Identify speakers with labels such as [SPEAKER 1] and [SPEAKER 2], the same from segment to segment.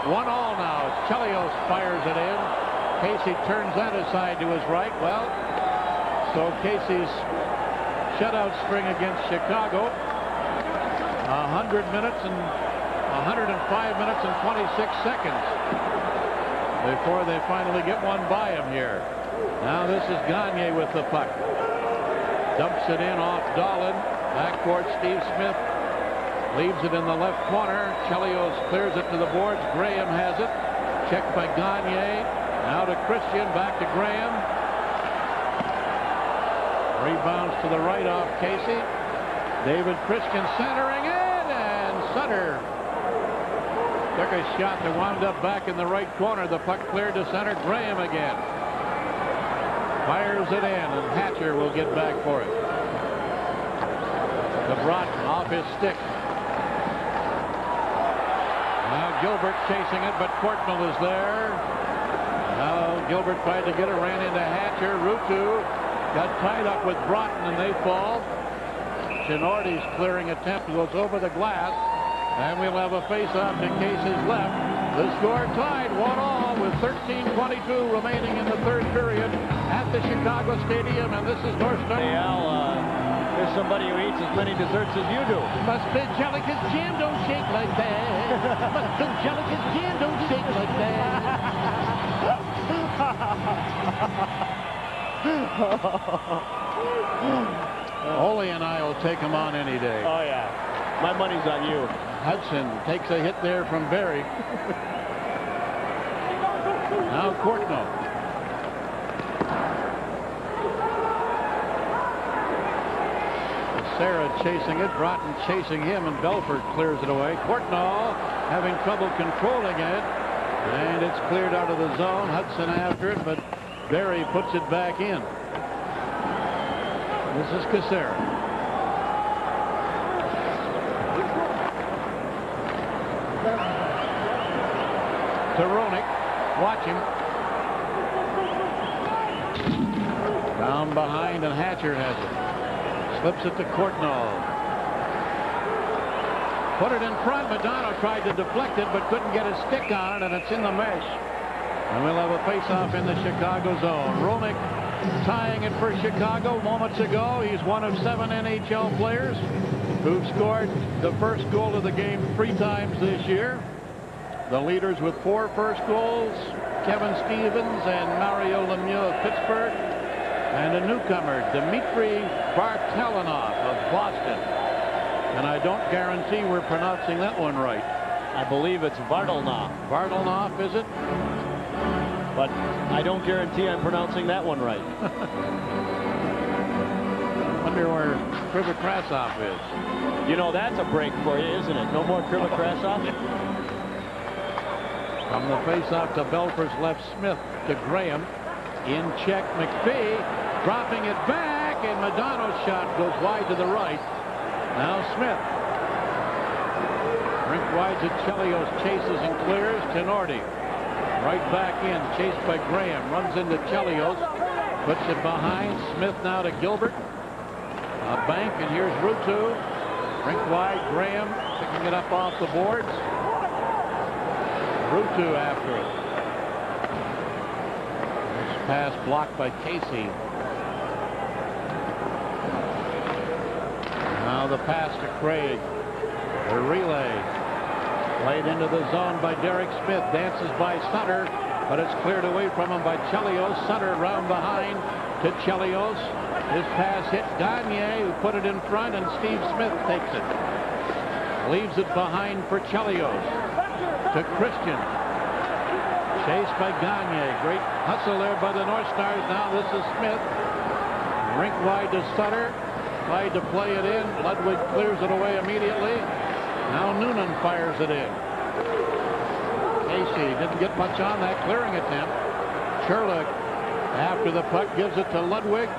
[SPEAKER 1] 1-1 now. Chelios fires it in. Casey turns that aside to his right. Well, so Casey's shutout string against Chicago, 100 minutes and 105 minutes and 26 seconds before they finally get one by him here. Now this is Gagne with the puck. Dumps it in off Dahlin. Backcourt, Steve Smith leaves it in the left corner. Chelios clears it to the boards. Graham has it. Checked by Gagne. Now to Christian. Back to Graham. Rebounds to the right off Casey. David Christian centering in, and Sutter took a shot that wound up back in the right corner. The puck cleared to center. Graham again. Fires it in, and Hatcher will get back for it. To Broughton off his stick. Now Gilbert chasing it, but Courtnall is there. Now Gilbert tried to get it, ran into Hatcher. Ruutu got tied up with Broughton, and they fall. Chinordi's clearing attempt goes over the glass, and we'll have a face-off to Casey's left. The score tied 1-1 with 13:22 remaining in the third period at the Chicago Stadium, and this is North Star.
[SPEAKER 2] Hey, Al, there's somebody who eats as many desserts as you do.
[SPEAKER 1] Must be Jellica's jam, don't shake like that. Must be Jellica's jam, don't shake like that. Ole and I will take him on any day.
[SPEAKER 2] Oh, yeah. My money's on you.
[SPEAKER 1] Hudson takes a hit there from Barry. Now Courtnall. Sarah chasing it, Broughton chasing him, and Belfort clears it away. Courtnall having trouble controlling it, and it's cleared out of the zone. Hudson after it, but Barry puts it back in. This is Cassera. To Roenick. Watch him. Down behind, and Hatcher has it. Slips it to Courtnall. Put it in front. Modano tried to deflect it, but couldn't get his stick on it, and it's in the mesh. And we'll have a face-off in the Chicago zone. Roenick tying it for Chicago moments ago. He's one of 7 NHL players who've scored the first goal of the game 3 times this year. The leaders with 4 first goals, Kevin Stevens and Mario Lemieux of Pittsburgh, and a newcomer, Dmitry Vartalanov of Boston. And I don't guarantee we're pronouncing that one right.
[SPEAKER 2] I believe it's Vartalnov.
[SPEAKER 1] Vartalnov, is it?
[SPEAKER 2] But I don't guarantee I'm pronouncing that one right.
[SPEAKER 1] Wonder where Krivokrasov is.
[SPEAKER 2] You know, that's a break for you, isn't it? No more Krivokrasov?
[SPEAKER 1] From the face-off to Belford's left, Smith to Graham. In check, McPhee dropping it back, and Modano's shot goes wide to the right. Now Smith. Rink wide to Chelios, chases and clears. Tinordi right back in, chased by Graham, runs into Chelios, puts it behind. Smith now to Gilbert. A bank, and here's Ruutu. Rink wide, Graham picking it up off the boards. Ruutu after it. This pass blocked by Casey. Now the pass to Craig. The relay. Played into the zone by Derek Smith. Dances by Sutter, but it's cleared away from him by Chelios. Sutter round behind to Chelios. His pass hit Gagne, who put it in front, and Steve Smith takes it. Leaves it behind for Chelios. To Christian. Chased by Gagne. Great hustle there by the North Stars. Now this is Smith. Rink wide to Sutter. Tried to play it in. Ludwig clears it away immediately. Now Noonan fires it in. Casey didn't get much on that clearing attempt. Sherlock after the puck gives it to Ludwig.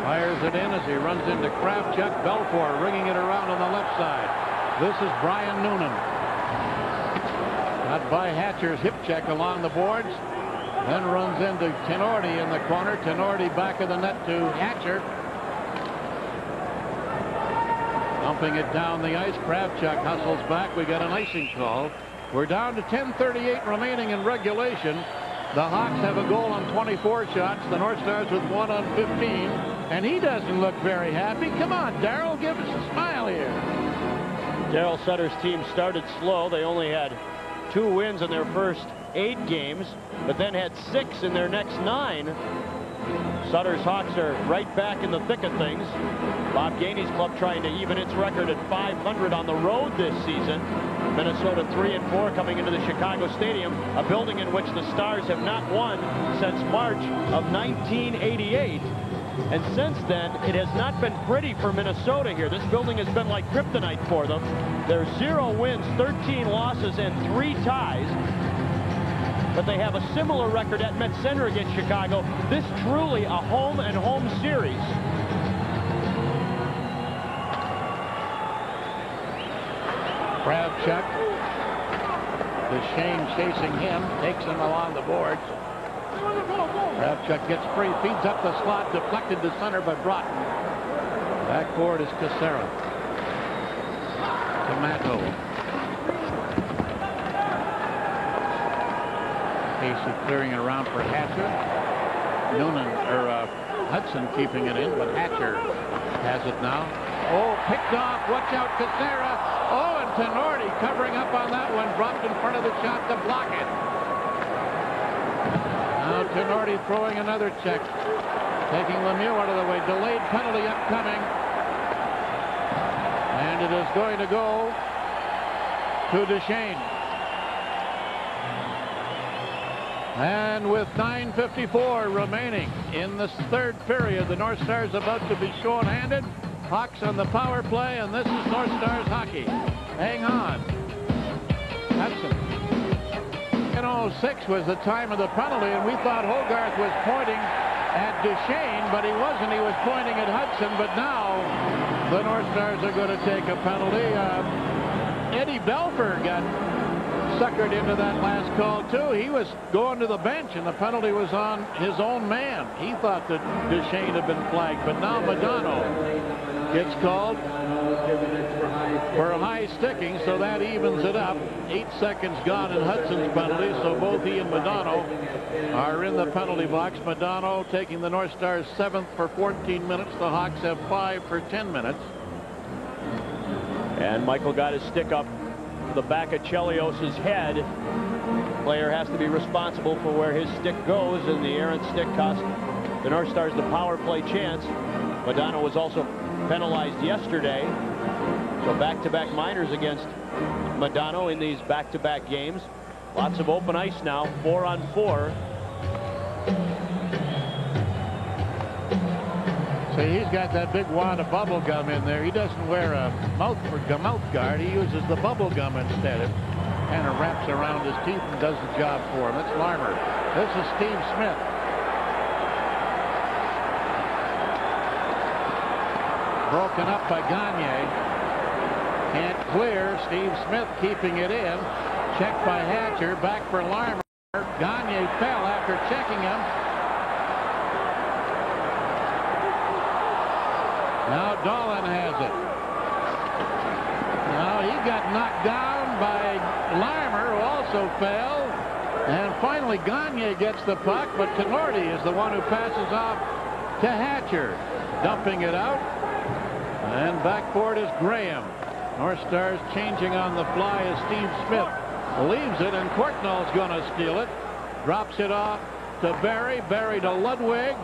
[SPEAKER 1] Fires it in as he runs into Kravchuk. Belfour ringing it around on the left side. This is Brian Noonan. Got by Hatcher's hip check along the boards. Then runs into Tinordi in the corner. Tinordi back of the net to Hatcher. dumping it down the ice. Kravchuk hustles back. We got an icing call. We're down to 10:38 remaining in regulation. The Hawks have a goal on 24 shots. The North Stars with 1 on 15. And he doesn't look very happy. Come on, Darryl, give us a smile here.
[SPEAKER 2] Darryl Sutter's team started slow. They only had 2 wins in their first 8 games, but then had 6 in their next 9. Sutter's Hawks are right back in the thick of things. Bob Gainey's club trying to even its record at 500 on the road this season. Minnesota 3-4 coming into the Chicago Stadium, a building in which the Stars have not won since March of 1988. And since then, it has not been pretty for Minnesota here. This building has been like kryptonite for them. There's 0 wins, 13 losses, and 3 ties. But they have a similar record at Met Center against Chicago. This truly a home-and-home series.
[SPEAKER 1] Kravchuk. Duchesne chasing him, takes him along the boards. Kravchuk gets free, feeds up the slot, deflected to center by Broughton. Backboard is Casera. Tomato. Casey clearing it around for Hatcher. Hudson keeping it in, but Hatcher has it now. Oh, picked off. Watch out, Casera. Oh, and Tenorti covering up on that one. Dropped in front of the shot to block it. Now Tenorti throwing another check. Taking Lemieux out of the way. Delayed penalty upcoming. And it is going to go to Duchesne. And with 9:54 remaining in the third period, the North Stars about to be short-handed. Hawks on the power play, and this is North Stars hockey. Hang on. Hudson. 10:06 was the time of the penalty, and we thought Hogarth was pointing at Duchesne, but he wasn't. He was pointing at Hudson, but now the North Stars are going to take a penalty. Eddie Belfour got suckered into that last call, too. He was going to the bench, and the penalty was on his own man. He thought that Duchesne had been flagged, but now Modano gets called for a high sticking, so that evens it up. 8 seconds gone in Hudson's penalty, so both he and Modano are in the penalty box. Modano taking the North Stars 7th for 14 minutes. The Hawks have 5 for 10 minutes.
[SPEAKER 2] And Michael got his stick up the back of Chelios's head. Player has to be responsible for where his stick goes, and the errant stick cost the North Stars the power play chance. Modano was also penalized yesterday, so back-to-back minors against Modano in these back-to-back games. Lots of open ice now, 4-on-4.
[SPEAKER 1] See, he's got that big wad of bubble gum in there. He doesn't wear a mouth guard. He uses the bubble gum instead. It kind of wraps around his teeth and does the job for him. That's Larmer. This is Steve Smith. Broken up by Gagne. Can't clear. Steve Smith keeping it in. Checked by Hatcher. Back for Larmer. Gagne fell after checking him. Now Dolan has it. Now he got knocked down by Larmer, who also fell. And finally Gagne gets the puck, but Tenorti is the one who passes off to Hatcher. Dumping it out. And backboard is Graham. North Stars changing on the fly as Steve Smith leaves it, and Courtnall's going to steal it. Drops it off to Barry. Barry to Ludwig.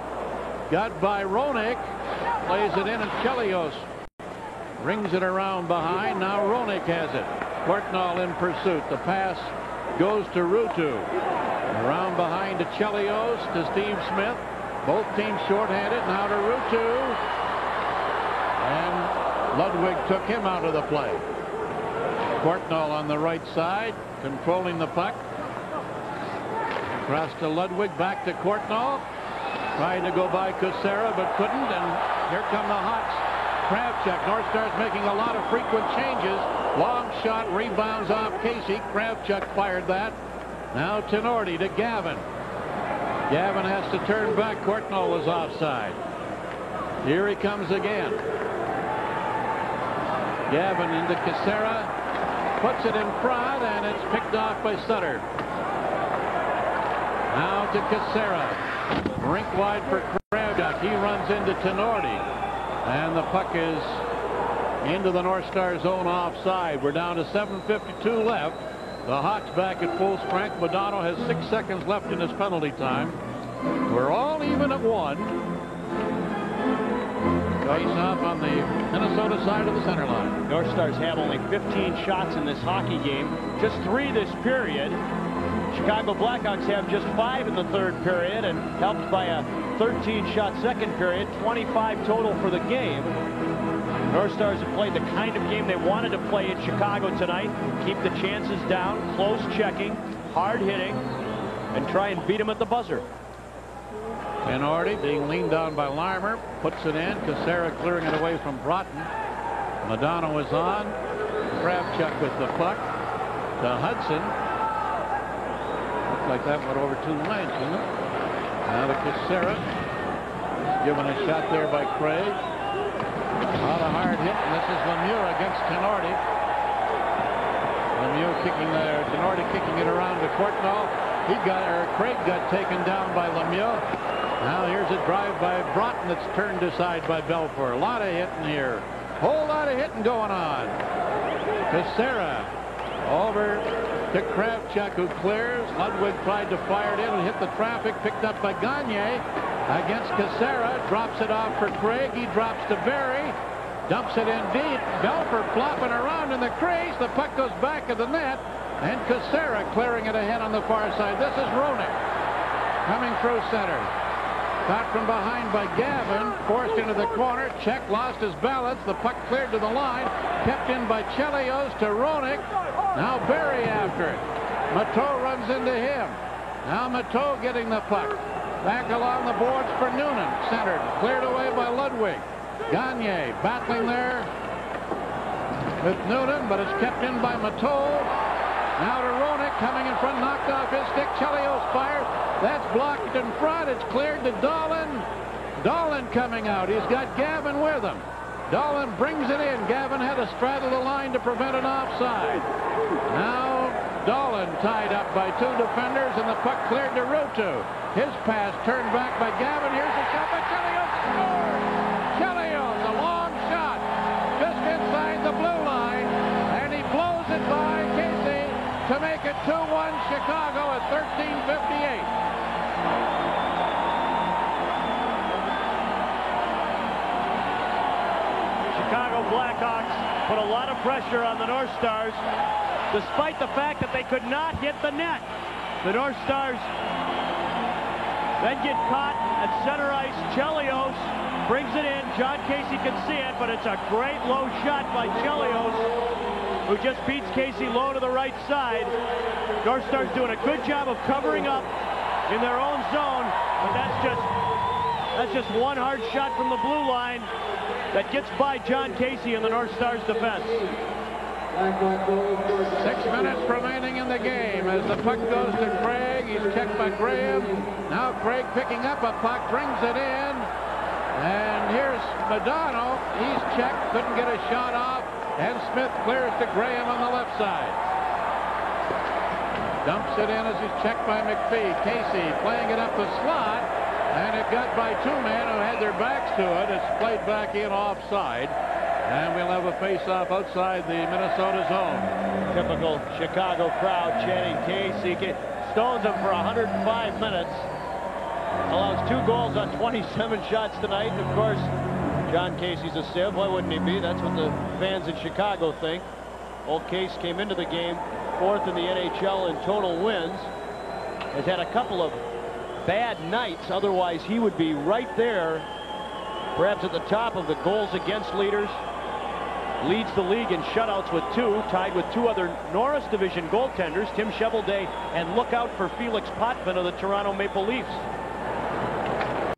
[SPEAKER 1] Got by Roenick. Plays it in, and Chelios rings it around behind. Now Roenick has it. Courtnall in pursuit. The pass goes to Ruutu. Around behind to Chelios, to Steve Smith. Both teams shorthanded. Now to Ruutu. And Ludwig took him out of the play. Courtnall on the right side, controlling the puck. Across to Ludwig, back to Courtnall. Trying to go by Casera, but couldn't, and here come the Hawks. Kravchuk. North Stars making a lot of frequent changes. Long shot, rebounds off Casey. Kravchuk fired that. Now Tenorti to Gavin. Gavin has to turn back. Courtnall was offside. Here he comes again. Gavin into Cassera. Puts it in front, and it's picked off by Sutter. Now to Cassera. Rink wide for Kravchuk. He runs into Tenorti. And the puck is into the North Star zone offside. We're down to 7:52 left. The Hawks back at full strength. Modano has 6 seconds left in his penalty time. We're all even at 1. Face off on the Minnesota side of the center line.
[SPEAKER 2] North Stars have only 15 shots in this hockey game. Just 3 this period. Chicago Blackhawks have just 5 in the third period, and helped by a 13-shot second period. 25 total for the game. North Stars have played the kind of game they wanted to play in Chicago tonight. Keep the chances down, close checking, hard hitting, and try and beat them at the buzzer.
[SPEAKER 1] Tenorti being leaned down by Larmer, puts it in. Cassera clearing it away from Broughton. Modano is on. Kravchuk with the puck to Hudson. Looks like that went over 2 lines, didn't it? Now to Cassera. Given a shot there by Craig. Not a hard hit, and this is Lemieux against Tenorti. Lemieux kicking there. Tenorti kicking it around to Courtnall. Craig got taken down by Lemieux. Now here's a drive by Broughton that's turned aside by Belfour. A lot of hitting here. Whole lot of hitting going on. Cassera over to Kravchuk, who clears. Ludwig tried to fire it in and hit the traffic. Picked up by Gagne against Cassera. Drops it off for Craig. He drops to Barry. Dumps it in deep. Belfour flopping around in the crease. The puck goes back of the net. And Cassera clearing it ahead on the far side. This is Roenick coming through center. Caught from behind by Gavin. Forced into the corner. Check lost his balance. The puck cleared to the line. Kept in by Chelios to Roenick. Now Barry after it. Mateau runs into him. Now Mateau getting the puck. Back along the boards for Noonan. Centered. Cleared away by Ludwig. Gagne battling there with Noonan, but it's kept in by Mateau. Now to Roenick coming in front, knocked off his stick. Chelios fires. That's blocked in front. It's cleared to Dahlin. Dahlin coming out. He's got Gavin with him. Dahlin brings it in. Gavin had to straddle the line to prevent an offside. Now Dahlin tied up by 2 defenders, and the puck cleared to Ruutu. His pass turned back by Gavin. Here's the shot by Chelios. Scores! Chelios, a long shot just inside the blue line, and he blows it by Casey to make it 2-1 Chicago at 13:58.
[SPEAKER 2] Chicago Blackhawks put a lot of pressure on the North Stars, despite the fact that they could not hit the net. The North Stars then get caught at center ice. Chelios brings it in. John Casey can see it, but it's a great low shot by Chelios, who just beats Casey low to the right side. North Stars doing a good job of covering up in their own zone, but that's just one hard shot from the blue line that gets by John Casey and the North Stars defense.
[SPEAKER 1] 6 minutes remaining in the game as the puck goes to Craig. He's checked by Graham. Now Craig picking up a puck, brings it in. And here's Modano. He's checked, couldn't get a shot off. And Smith clears to Graham on the left side. Dumps it in as he's checked by McPhee. Casey playing it up the slot. And it got by 2 men who had their backs to it. It's played back in offside. And we'll have a face-off outside the Minnesota zone.
[SPEAKER 2] Typical Chicago crowd chanting Casey. Stones him for 105 minutes. Allows 2 goals on 27 shots tonight. And of course, John Casey's a sieve. Why wouldn't he be? That's what the fans in Chicago think. Old Case came into the game 4th in the NHL in total wins. Has had a couple of bad nights. Otherwise, he would be right there, perhaps at the top of the goals against leaders. Leads the league in shutouts with 2, tied with 2 other Norris Division goaltenders, Tim Cheveldae, and look out for Felix Potvin of the Toronto Maple Leafs.